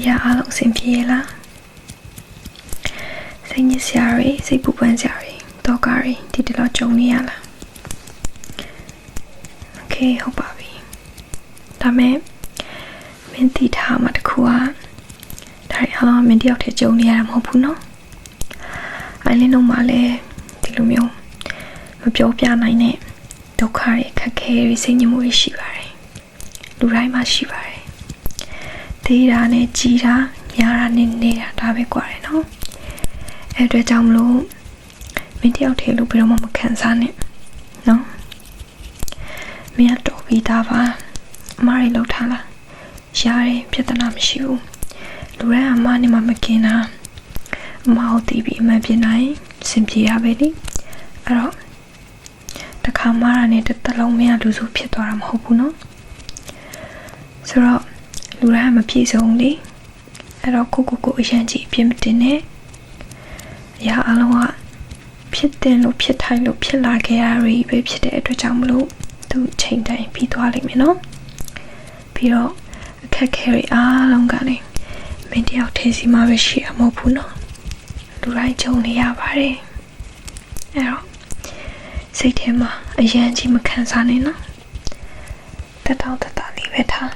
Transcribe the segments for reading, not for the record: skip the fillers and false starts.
ရအားလုံးအဆင်ပြေလားစိတ်ညစ်စရာတွေစိတ်ပူပန်စရာတွေတော့ကားတွေဒီတလောက်ကြုံနေရလားโอเคဟုတ်ပါပြီဒါမဲ့မင်းသိထားမှာတခုကဒါရီအားမင်းတယောက်တည်းကြုံနေရတာမဟုတ်ဘူးနော်အိုင်လင်းတို့မှလည်းဒီလိုမျိုးမပြောပြနိုင်တဲ့ဒုက္ခတွေခက်ခဲတွေစိတ်ညစ်မှုတွေရှိပါတယ်လူတိုင်းမှာရှိပါတယ်သေးတာနဲ့ကြီးတာများတာနဲ့နေတာဒါပဲကွာတယ်နော်အဲ့အတွက်ကြောင့်မလို့မင်းတယောက်တည်းလို့ဘယ်တော့မှမခံစားနဲ့နော်မင်းကတော့ပြီးသားပါအမားတွေလောက်ထားလားရတယ်ပြဿနာမရှိဘူးလူတိုင်းအမားနဲ့မှမกินတာအမားကိုတီးပြီးအမှန်ပြနိုင်စင်ပြေရပဲလေအဲ့တော့တခါမှရတဲ့တစ်လုံးမရလူစုဖြစ်သွားတာမဟုတ်ဘူးနော်ဆိုတော့လူတိုင်းမပြည့်စုံလေအဲ့တော့ကိုအရင်ကြီးအပြစ်မတင်နဲ့အရာအလုံးကဖြစ်တယ်လို့ဖြစ်ထိုင်လို့ဖြစ်လာခဲ့ရပြီပဲဖြစ်တဲ့အတွက်ကြောင့်မလို့သူချိန်တိုင်းပြီးသွားလိမ့်မယ်နော်ပြီးတော့အခက်ခဲတွေအားလုံးကလည်းမင်းတယောက်ထင်စီမှာပဲရှိရမဟုတ်ဘူးနော်လူတိုင်းကြုံနေရပါတယ်အဲ့တော့စိတ်ထဲမှာအရန်ကြီးမခံစားနဲ့နော်တတောင်းတတလေးပဲထား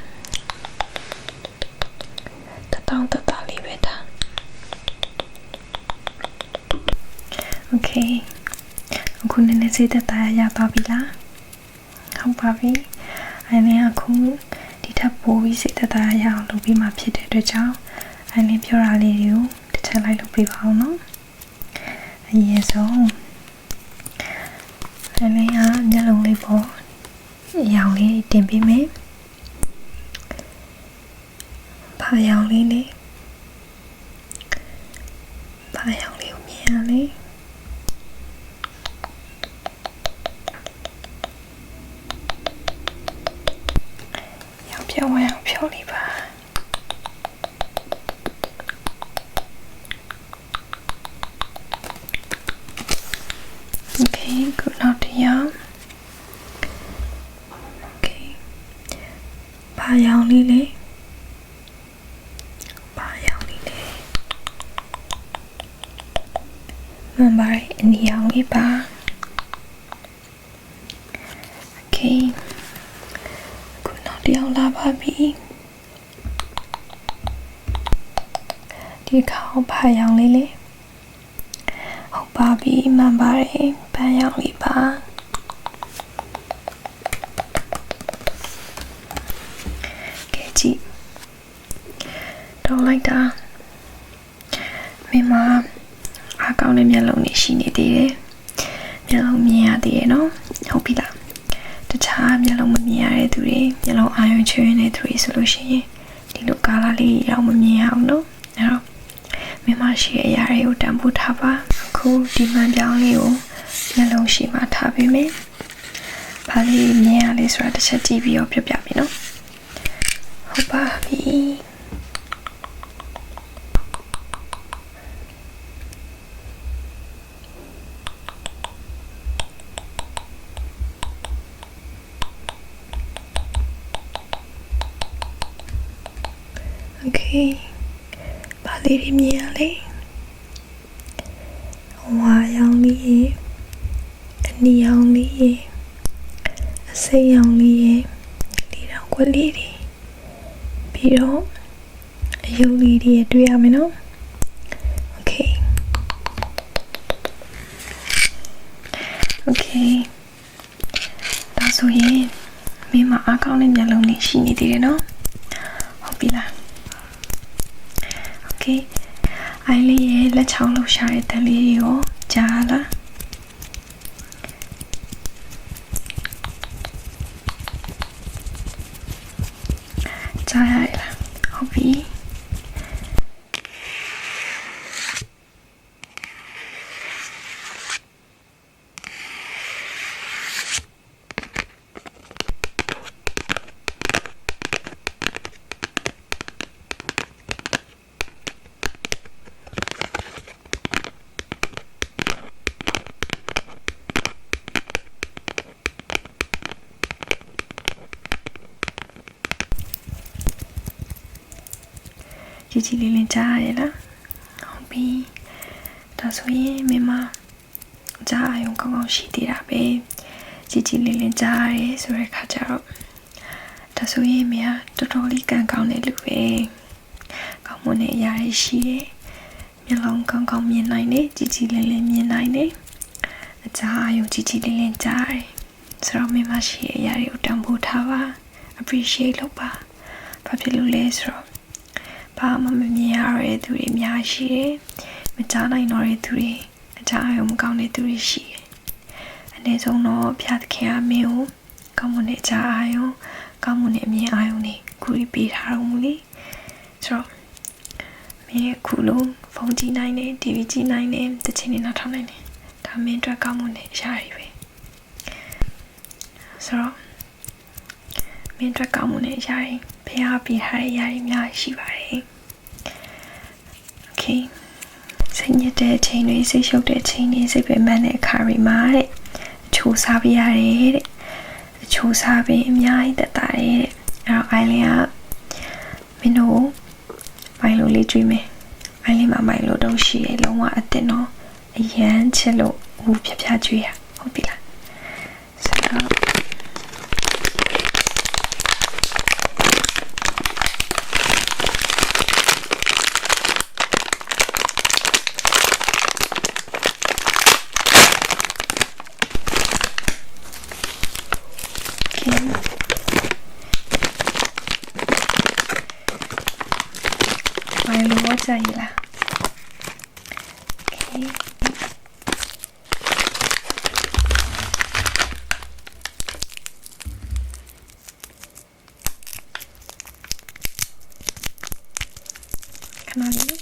တတောင်းတတလေးပဲထားโอเคအခုနည်းနည်းစိတ်သက်သာရပါပြီလားဟုတ်ပါပြီအဲ့နဲ့အခုဒီထပ်ပိုးပြီးစိတ်သက်သာရအောင်လုပ်ပြီးမှဖြစ်တဲ့အတွက်ကြောင့်အဲ့နဲ့ပြောတာလေးတွေကိုတစ်ချက်လိုက်လုပ်ပေးပါအောင်နော်အရင်ဆုံးအဲ့နဲ့မျက်လုံးလေးပေါ်ရောင်လေးတင်ပေးမယ်ဘာရောင်လေးလဲဘာရောင်လေးကိုမြင်ရလဲ我要漂亮吧。Okay, good now to you. Okay. ဘာရောင်လေးလဲဘာရောင်လေးလဲမမဘာအနီရောင်လေးပါ Okay.တယောက်လာပါပြီဒီခေါင်းဘာရောင်လေးလေဟုတ်ပါပြီမှန်ပါတယ်ပန်းရောင်လေးပါကဲကြည့်တော့လိုက်တာမိမအားကောင်းတဲ့မျက်လုံးနဲ့ရှိနေသေးတယ်မျက်လုံးမြင်ရသေးတယ်နော်ဟုတ်ပြီလားတခြားမျက်လုံးမမြင်ရတဲ့သူတွေမျက်လုံးအာရုံချွေးနေတဲ့သူတွေဆိုလို့ရှိရင်ဒီလိုကာလာလေးရောက်မမြင်ရအောင်နော်အဲ့တော့မိမရှိတဲ့အရာတွေကိုတန်ဖိုးထားပါအခုဒီမှန်ပြောင်းလေးကိုမျက်လုံးရှိမှထားပေးမယ်ဘာလေးမြင်ရလဲဆိုတာတစ်ချက်ကြည့်ပြီးတော့ပြပြမယ်နော်ဟုတ်ပါပြီOkay. ဘာလေးတွေမြင်ရလဲဝါရောင်လေးရေအနီရောင်လေးရေအစိမ်းရောင်လေးရေဒီတော့ခွက်လေးတွေပြီးတော့အယုတ်လေးတွေတွေ့ရမယ်နော် Okay. Okay. ဒါဆိုရင်မိမအားကောင်းတဲ့မျက်လုံးလေးရှိနေသေးတယ်နော်ဟုတ်ပြီလားOkay. အိုင်လေးရဲ့လက်ချောင်းလှူရှာတဲ့တန်လေးကိုကြားလားကြားရလားဟုတ်ပြီ ကြီးလေးလေးကြားရလားဟုတ်ပြီဒါဆိုရင်မင်းမကြားအယုံကောင်းကောင်းရှိသေးတာပဲကြီးလေးလေးကြားရဲဆိုတဲ့ခါကျတော့ဒါဆိုရင်မင်းကတော်တော်လေးကံကောင်းတဲ့လူပဲကောင်းမွန်တဲ့အရာတွေရှိတယ်မျက်လုံးကောင်းကောင်းမြင်နိုင်တယ်ကြီးလေးလေးမြင်နိုင်တယ်အကြားအယုံကြီးလေးလေးကြားတယ်ဆိုတော့မင်းမရှိတဲ့အရာတွေကိုတန်ဖိုးထားပါ appreciate လုပ်ပါဘာဖြစ်လို့လဲဆိုတော့ဘာမှမမြင်ရတဲ့သူတွေအများရှိတယ်မကြားနိုင်တော့တဲ့သူတွေအကြားအယုံမကောင်းတဲ့သူတွေရှိတယ်အနည်းဆုံးတော့ဖျားသခင်အမင်းကိုကောင်းမွန်တဲ့အကြားအယုံကောင်းမွန်တဲ့အမြင်အယုံတွေကူပြီးပေးထားတော့မူလေဆိုတော့မင်းအခုလုံးဖုန်းကြည့်နိုင်တယ် TV ကြည့်နိုင်တယ်တချင်နေနောက်ထောင်နိုင်တယ်ဒါမင်းအတွက်ကောင်းမွန်တဲ့အရာတွေပဲဆိုတော့မင်းအတွက်ကောင်းမွန်တဲ့အရာတွေဖျားပေးထားတဲ့အရာတွေအများကြီးရှိပါတယ်โอเคစိတ်ညစ်တဲ့အချိန်တွေစိတ်ရှုပ်တဲ့အချိန်တွေစိတ်ပင်ပန်းတဲ့အခါတွေမှာတဲ့အချိုးစားပေးရတယ်တဲ့အချိုးစားပေးအများကြီးတက်တာတဲ့အဲ့တော့အိုင်လင်းကမင်းတို့မိုင်လိုလေးကျွေးမယ်အိုင်လင်းမှာမိုင်လိုတော့ရှိတယ်လုံးဝအစ်စ်တော့အရန်ချစ်လို့ဟိုဖြားကျွေးရဟုတ်ပြီလားဆိုတော့在意啦 OK 看到没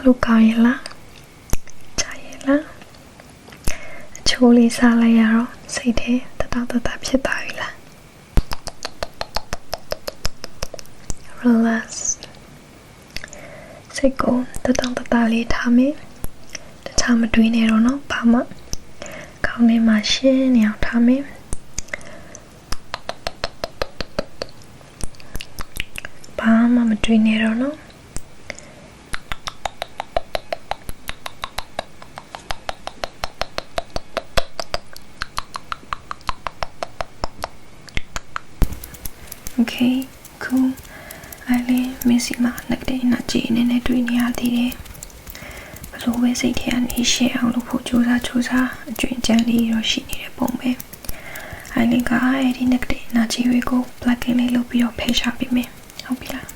လို့ကောင်းရင်လားကြားရင်လားအချိုးလေးစားလိုက်ရတော့စိတ်ထဲတတတဖြစ်သွားပြီလား relax စိတ်ကိုတတလေးထားမယ်တခြားမတွေးနဲ့တော့နော်ဘာမှ ခေါင်းထဲမှာရှင်းနေအောင်ထားမယ်ဘာမှမတွေးနေတော့နော်Okay, cool. အဲ့လေမင်းစီမှာလက်တဲ့နာကြည့်နေနေတွေ့နေရသေးတယ်။ဘလို့ပဲစိတ်ထဲကနေရှင်းအောင်လုပ်ဖို့ကြိုးစားအကျွင့်ကြမ်းလေးတော့ရှိနေတဲ့ပုံပဲ။အဲ့လေကအဲ့ဒီလက်တဲ့နာကြည့်တွေကို plucking လေးလုပ်ပြီးတော့ဖယ်ရှားပေးမယ်။ဟုတ်ပြီလား။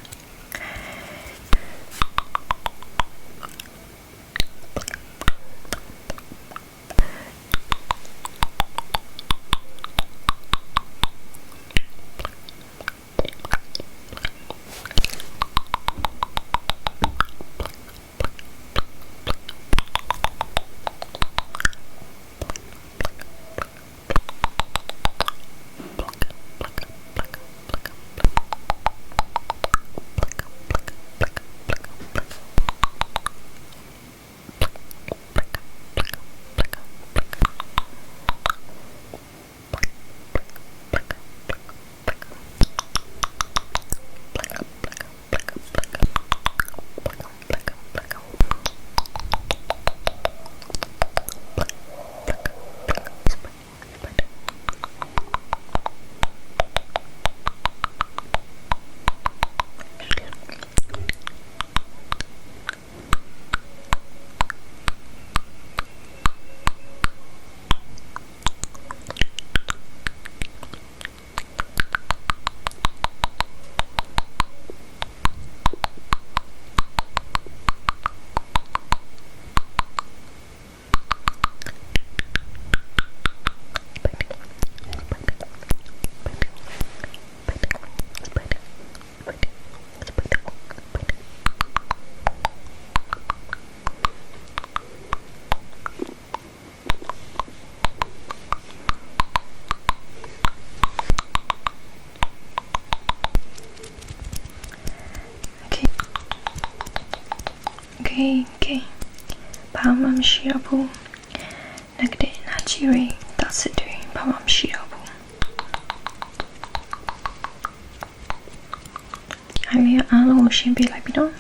Okay. ဘာမှမရှိတော့ဘူး။ negative energy တွေတက်စစ်တွေဘာမှမရှိတော့ဘူး။အဲ့ဒီအားလုံးကိုရှင်းပြလိုက်ပြီနော်။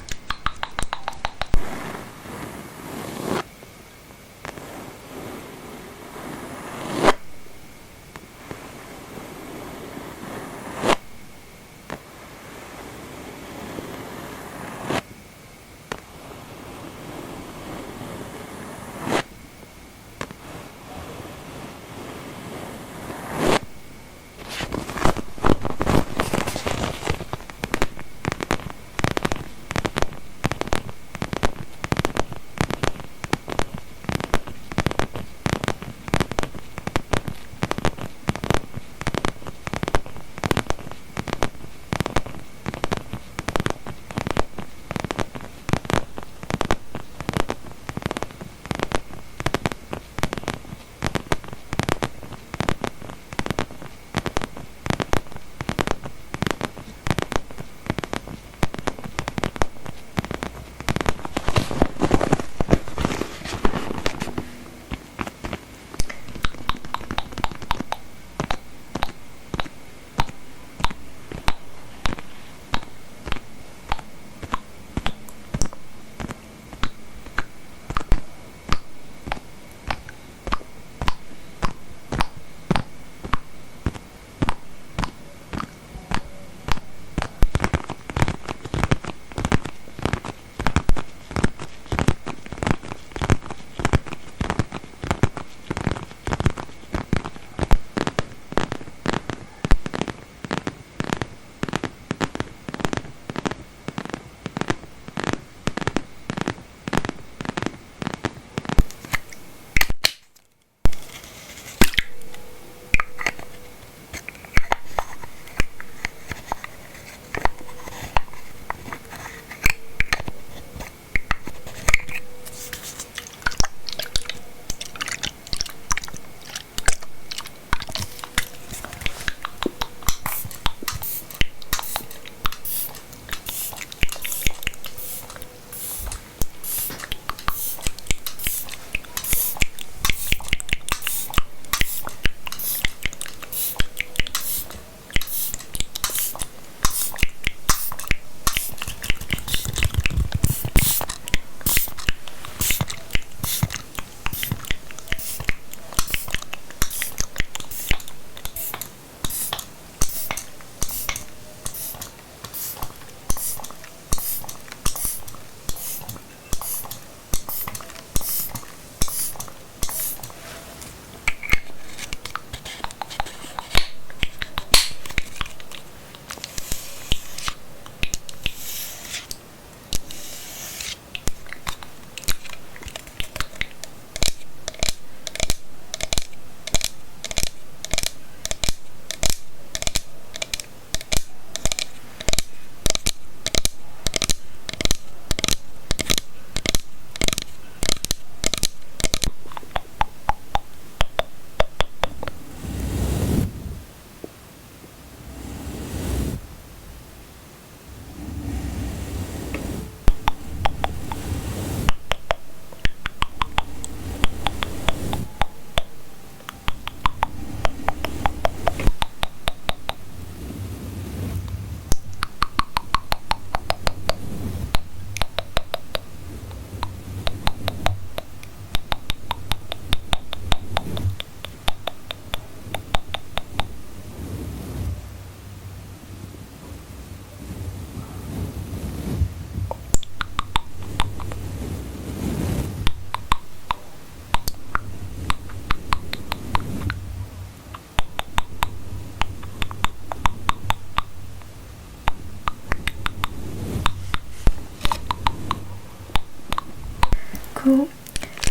ကို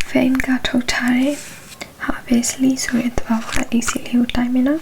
ဖိန်ကထုတ်ထားတဲ့ harvestly ဆိုတဲ့သဘာဝ AC လေးကိုတိုင်းမယ်နော်